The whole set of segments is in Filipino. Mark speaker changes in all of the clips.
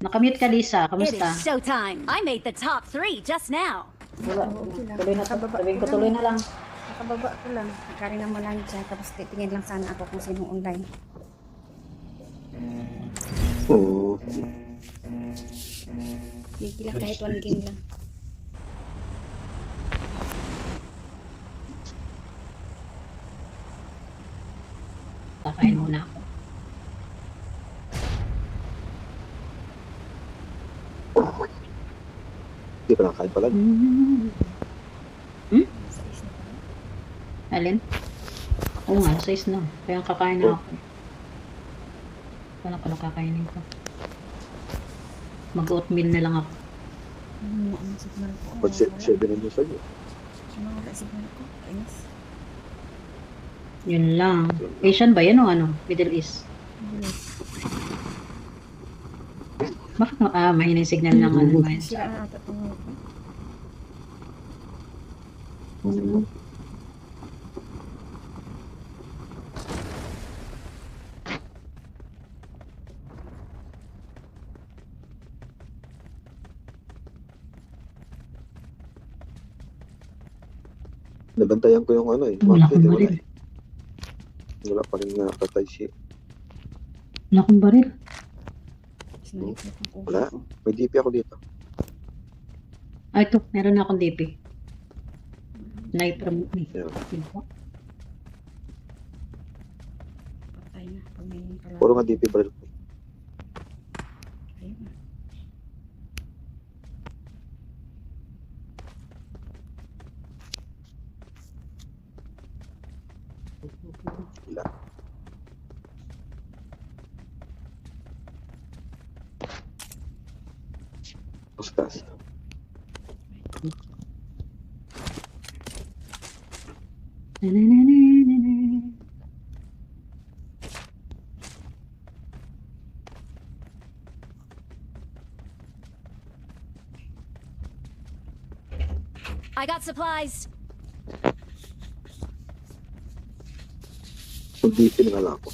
Speaker 1: Nakamute ka, Lisa.
Speaker 2: It
Speaker 1: Kamusta?
Speaker 2: is showtime. I made the top 3 just now.
Speaker 1: Wala.
Speaker 3: Okay lang.
Speaker 1: Tuloy na to.
Speaker 3: Nakababa
Speaker 1: Sabihin ko,
Speaker 3: ko
Speaker 1: tuloy
Speaker 3: lang.
Speaker 1: na lang.
Speaker 3: Nakababa ko lang. Nakarin na mo lang dyan. Tapos titingin lang sana ako kung sinong online.
Speaker 4: Oo.
Speaker 3: Gigi lang kahit one game lang.
Speaker 1: Kakain muna ako.
Speaker 4: Hindi pa nakakain pala.
Speaker 3: Sa isla pa.
Speaker 1: Alin? Oo nga, 6 na. Kaya kakain na ako. Paano ko lang kakainin ko? Mag-oatmeal na lang ako.
Speaker 3: Ang signal ko.
Speaker 4: Pag 7 na nyo sa'yo.
Speaker 3: Wala signal ko. Kainis.
Speaker 1: Yun lang. Asian ba yan o ano? Middle East?
Speaker 3: Bilis.
Speaker 1: Bakit mahina yung signal ng ano?
Speaker 3: Sira na ata itong
Speaker 4: Nabantayan ko yung ano eh.
Speaker 1: Wala
Speaker 4: Market,
Speaker 1: akong
Speaker 4: wala
Speaker 1: baril.
Speaker 4: eh. Wala pa rin nakatay siya.
Speaker 1: Wala akong baril.
Speaker 3: sniper ng ulo
Speaker 4: Wala.
Speaker 3: ko.
Speaker 4: May DP ako dito.
Speaker 1: Ah, ito. Meron na akong DP. Sniper mo.
Speaker 4: Yeah.
Speaker 3: Patay na. Pag may kalaban.
Speaker 4: Puro nga DP baril ko.
Speaker 3: Ayun na.
Speaker 4: Wala. Puskas.
Speaker 2: I got supplies.
Speaker 4: Kung DP na lang ako.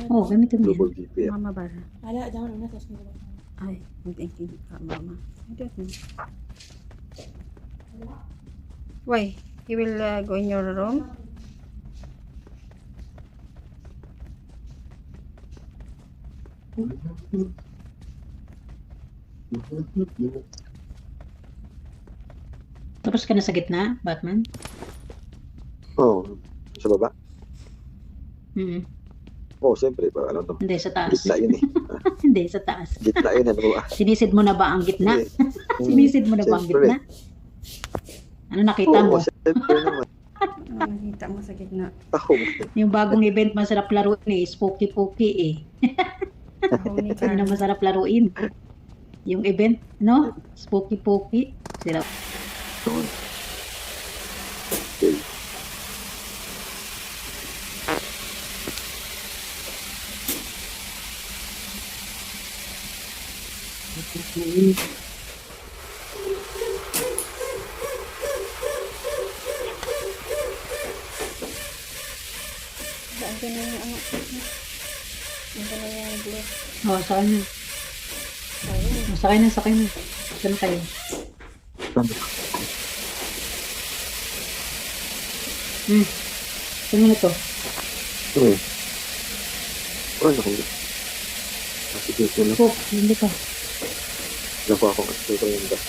Speaker 1: Oh, gamitin mo yan.
Speaker 4: Double DP. Yeah.
Speaker 3: Mama bara.
Speaker 5: Ala, jangan na tas nila.
Speaker 3: Ay, I'm thinking ka mama. Hindi ako. Why? He will go in your room?
Speaker 1: Tapos ka na sa gitna, Batman?
Speaker 4: Oo. Sa baba?
Speaker 1: Mm.
Speaker 4: Oo, siyempre. Ano to?
Speaker 1: Hindi, sa taas.
Speaker 4: Gitna yun eh.
Speaker 1: Hindi, sa taas.
Speaker 4: Gitna yun. Ano ba?
Speaker 1: Sinisid mo na ba ang gitna? Sinisid mo na ba ang
Speaker 4: Siyempre.
Speaker 1: gitna? Ano nakita mo?
Speaker 4: Oo, siyempre naman.
Speaker 3: Ano nakita mo sa gitna?
Speaker 4: Tahong.
Speaker 1: Yung bagong event masarap laruin eh. Spooky Pooky eh.
Speaker 3: Tahong ni
Speaker 1: Yun na
Speaker 3: Carl.
Speaker 1: masarap laruin. Yung event, no? Spooky Pooky. Sila.
Speaker 4: Okay.
Speaker 3: Saan ka na yung ano? Saan ka na yung blue?
Speaker 1: Oh, saan na?
Speaker 3: Ayun.
Speaker 1: Sakay na, sakay na. Saan kayo? Saan na to?
Speaker 4: Hmm. Ano ko? Kasi dito na.
Speaker 1: Oh, hindi ka.
Speaker 4: Nakuha ko kasi ito yung gas.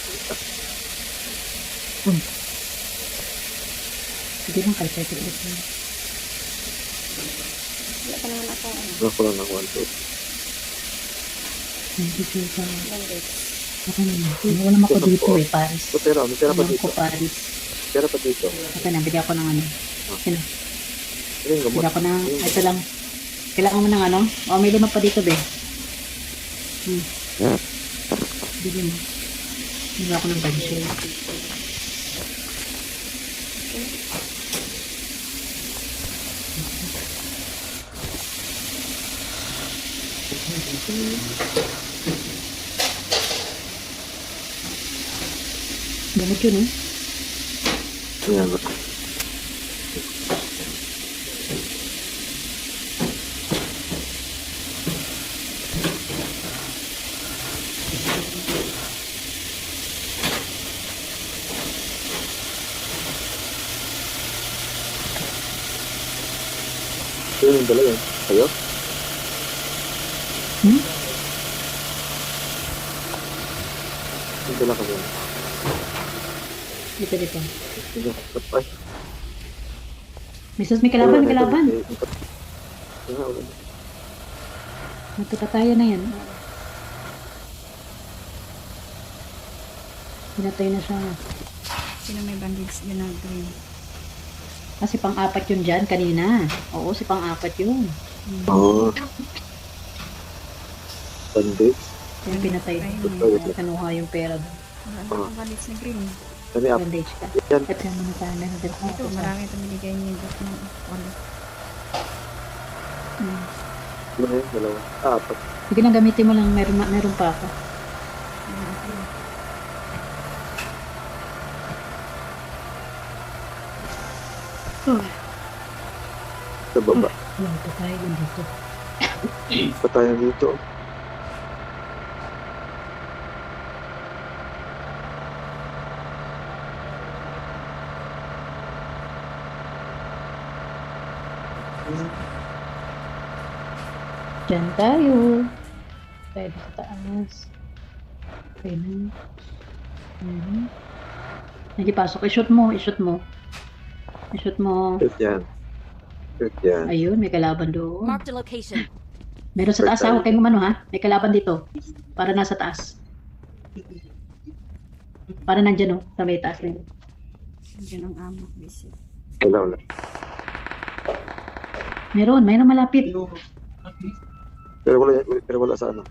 Speaker 1: Hindi lang kayo pwede ulit.
Speaker 3: Wala pa naman ako. Ano?
Speaker 4: Nakuha lang ng 1, 2.
Speaker 1: Hindi ka.
Speaker 3: Landed.
Speaker 1: Ako naman. Wala ako dito eh, Paris.
Speaker 4: So, pero may pera pa
Speaker 1: Alam
Speaker 4: dito.
Speaker 1: ko, Paris.
Speaker 4: Pera pa dito.
Speaker 1: Ito na, bigyan ko ng ano. Sino?
Speaker 4: Ano yung gamot?
Speaker 1: Bigyan ko ng, ito lang. Kailangan mo ng ano? Oh, may 5 pa dito, be. Bigyan mo. Bigyan ako ng budget. Gamot yun, eh.
Speaker 4: Ayan ba? Sino yung dala yan? Kayo?
Speaker 1: Hmm?
Speaker 4: Yung dala ka yan.
Speaker 1: Dito, dito.
Speaker 4: Yung ay.
Speaker 1: Mrs. May kalaban, may kalaban.
Speaker 4: Wala.
Speaker 1: Matutatayan na yan. Pinatay na siya.
Speaker 3: Sino may bandage dyan na green?
Speaker 1: Kasi pang-apat yun dyan kanina. Oo, si pang-apat yun.
Speaker 4: Oo. Bandage.
Speaker 1: Kaya pinatay.
Speaker 3: Ayun,
Speaker 1: Kaya kanuha yung pera doon.
Speaker 3: Wala na akong bandage na green.
Speaker 4: Kami up.
Speaker 1: Bandage ka.
Speaker 4: Yan.
Speaker 1: At yan muna tayo. Meron din ako.
Speaker 3: Ito, marami ito binigay niyo dito ng wallet.
Speaker 4: Ano yun? Dalawa. Apat.
Speaker 1: Sige na, gamitin mo lang. Meron pa ako.
Speaker 4: Sa baba.
Speaker 1: Wala pa tayo dito.
Speaker 4: Patayan dito.
Speaker 1: Diyan tayo. Tayo sa taas. Okay na. Hindi pasok. I-shoot mo. I-shoot mo. I-shoot mo.
Speaker 4: Shoot yan. Shoot yan.
Speaker 1: Ayun, may kalaban doon.
Speaker 2: Marked a location.
Speaker 1: Meron sa taas ha. Huwag kayong umano ha. May kalaban dito. Para nasa taas. Para nandyan oh. Sa may taas na yun.
Speaker 3: Diyan ang amo. Busy.
Speaker 4: Wala.
Speaker 1: Meron malapit.
Speaker 4: Pero wala sa ano.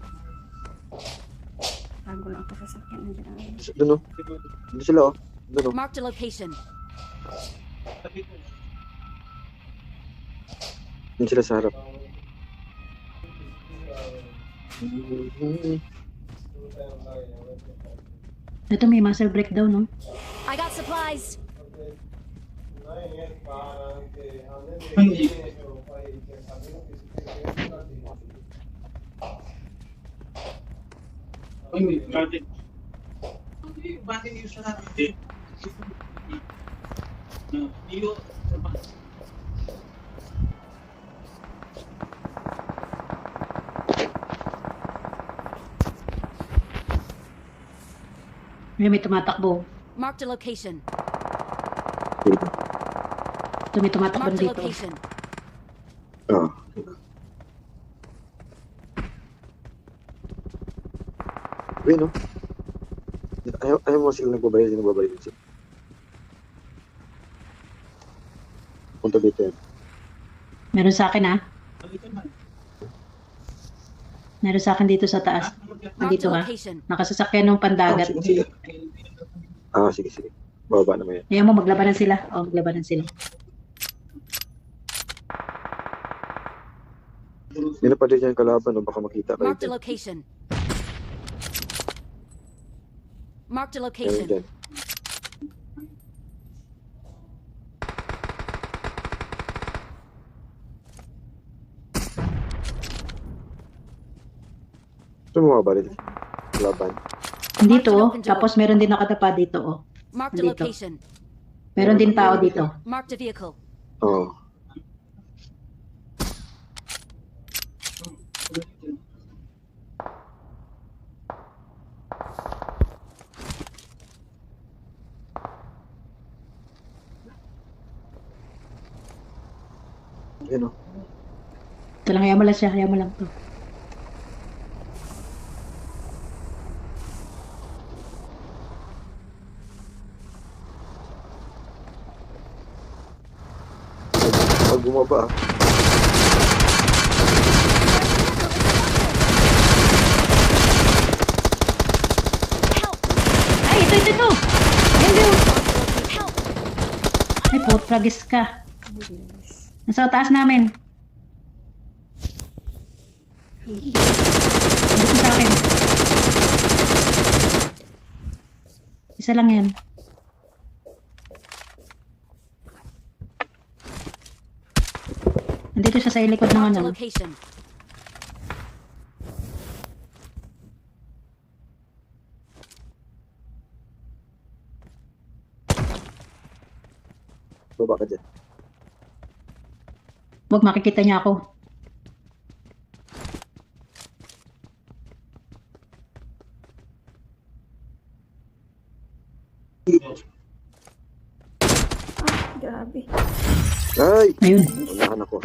Speaker 3: Tago lang ako sa sakyan. Nandiyan ang amo.
Speaker 4: Doon o. Doon sila o. Doon o.
Speaker 2: Marked a location.
Speaker 4: Doon sila sa harap.
Speaker 1: Ito may muscle breakdown no.
Speaker 2: I got supplies.
Speaker 1: May tumatakbo.
Speaker 2: Marked a location.
Speaker 1: Ito may tumatakbo
Speaker 2: Marked a
Speaker 1: dito.
Speaker 2: location.
Speaker 4: Oo. Ayun o. Ayaw mo sila nagbabayad din sila. Punta dito yan.
Speaker 1: Meron sa akin ha. Meron sa akin dito sa taas.
Speaker 2: Marked
Speaker 1: Nandito
Speaker 2: a
Speaker 1: ha.
Speaker 2: location.
Speaker 1: Nakasasakyan ng pandagat.
Speaker 4: Sige. Sige. Bababa naman yan.
Speaker 1: Ayaw mo maglabanan sila. O, maglabanan sila.
Speaker 4: Hindi na pa din yan kalaban o baka makita kayo
Speaker 2: Marked a
Speaker 4: dyan.
Speaker 2: location. Marked a
Speaker 4: Ayun
Speaker 2: location.
Speaker 4: dyan. Ito mo ba rin? Kalaban.
Speaker 1: Dito oh. Tapos meron din nakatapa dito oh.
Speaker 2: Marked a
Speaker 1: Dito.
Speaker 2: location.
Speaker 1: Meron din tao dito.
Speaker 2: Marked a vehicle.
Speaker 4: Oo. Yan o.
Speaker 1: Ito lang, hayaan mo lang siya. Hayaan mo lang to.
Speaker 4: Pag bumaba ah.
Speaker 2: Help!
Speaker 1: Ay, ito! Yan yun!
Speaker 2: Help!
Speaker 1: Ay, potragis ka. Nasa taas namin. Dito sa akin. Isa lang yan. Nandito siya sa likod ng
Speaker 2: Marked a
Speaker 1: ano.
Speaker 2: location.
Speaker 4: Baba ka dyan.
Speaker 1: Wag makikita niya ako.
Speaker 3: Grabe.
Speaker 4: Ay!
Speaker 1: Ayun.
Speaker 4: Unahan ako.